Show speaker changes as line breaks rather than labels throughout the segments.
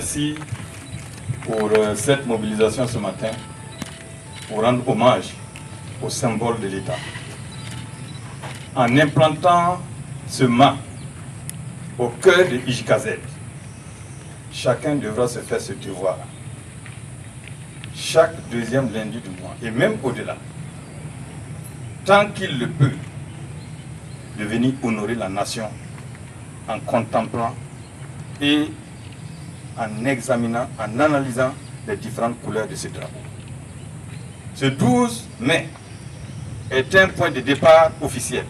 merci pour cette mobilisation ce matin, pour rendre hommage au symbole de l'État. En implantant ce mât au cœur de IJKZ, chacun devra se faire ce devoir. Chaque deuxième lundi du mois, et même au-delà, tant qu'il le peut, de venir honorer la nation en contemplant et en examinant, en analysant les différentes couleurs de ce drapeau. Ce 12 mai est un point de départ officiel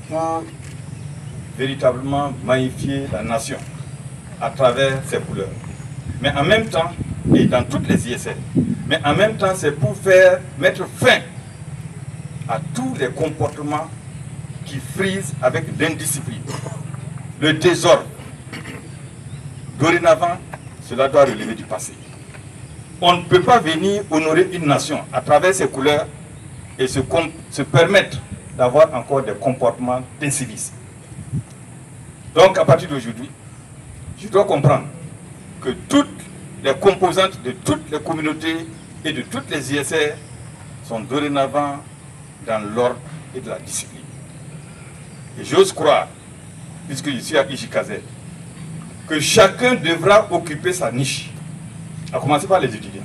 pour véritablement magnifier la nation à travers ses couleurs. Mais en même temps, et dans toutes les ISL, mais en même temps, c'est pour mettre fin à tous les comportements qui frisent avec l'indiscipline, le désordre. Dorénavant, cela doit relever du passé. On ne peut pas venir honorer une nation à travers ses couleurs et se permettre d'avoir encore des comportements d'incivisme. Donc, à partir d'aujourd'hui, je dois comprendre que toutes les composantes de toutes les communautés et de toutes les ISR sont dorénavant dans l'ordre et de la discipline. Et j'ose croire, puisque je suis à IJKZ, que chacun devra occuper sa niche, à commencer par les étudiants.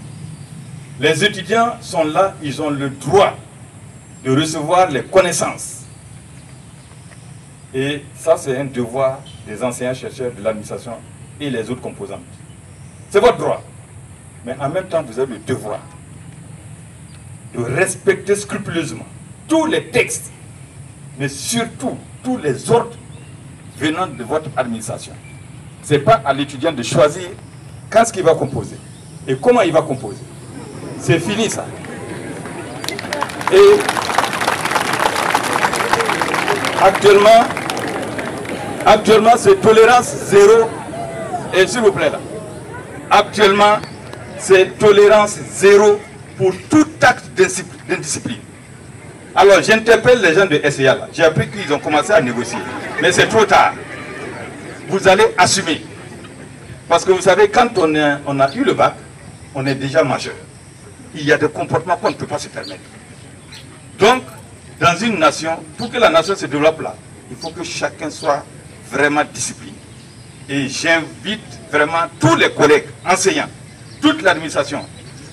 Les étudiants sont là, ils ont le droit de recevoir les connaissances. Et ça, c'est un devoir des enseignants-chercheurs de l'administration et les autres composantes. C'est votre droit. Mais en même temps, vous avez le devoir de respecter scrupuleusement tous les textes, mais surtout tous les ordres venant de votre administration. Ce n'est pas à l'étudiant de choisir qu'est-ce qu'il va composer et comment il va composer. C'est fini ça. Et actuellement c'est tolérance zéro. Et s'il vous plaît là, actuellement c'est tolérance zéro pour tout acte d'indiscipline. Alors j'interpelle les gens de SEA là. J'ai appris qu'ils ont commencé à négocier. Mais c'est trop tard. Vous allez assumer. Parce que vous savez, quand on a eu le bac, on est déjà majeur. Il y a des comportements qu'on ne peut pas se permettre. Donc, dans une nation, pour que la nation se développe là, il faut que chacun soit vraiment discipliné. Et j'invite vraiment tous les collègues, enseignants, toute l'administration,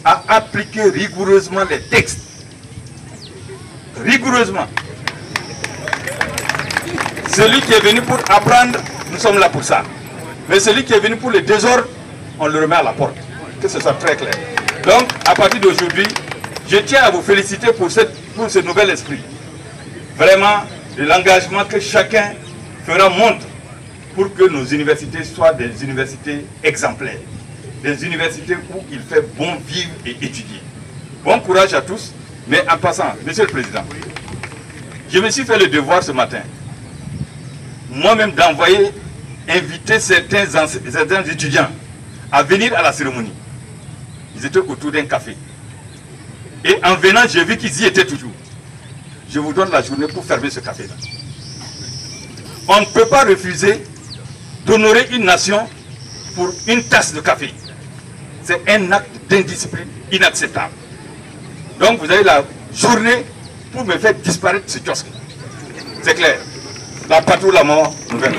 à appliquer rigoureusement les textes. Rigoureusement. Celui qui est venu pour apprendre, nous sommes là pour ça. Mais celui qui est venu pour le désordre, on le remet à la porte. Que ce soit très clair. Donc, à partir d'aujourd'hui, je tiens à vous féliciter pour ce nouvel esprit. Vraiment, de l'engagement que chacun fera montre pour que nos universités soient des universités exemplaires. Des universités où il fait bon vivre et étudier. Bon courage à tous. Mais en passant, Monsieur le Président, je me suis fait le devoir ce matin, moi-même d'envoyer, inviter certains étudiants à venir à la cérémonie. Ils étaient autour d'un café. Et en venant, j'ai vu qu'ils y étaient toujours. Je vous donne la journée pour fermer ce café-là. On ne peut pas refuser d'honorer une nation pour une tasse de café. C'est un acte d'indiscipline inacceptable. Donc vous avez la journée pour me faire disparaître ce kiosque. C'est clair. La patrouille, la mort, nous verrons.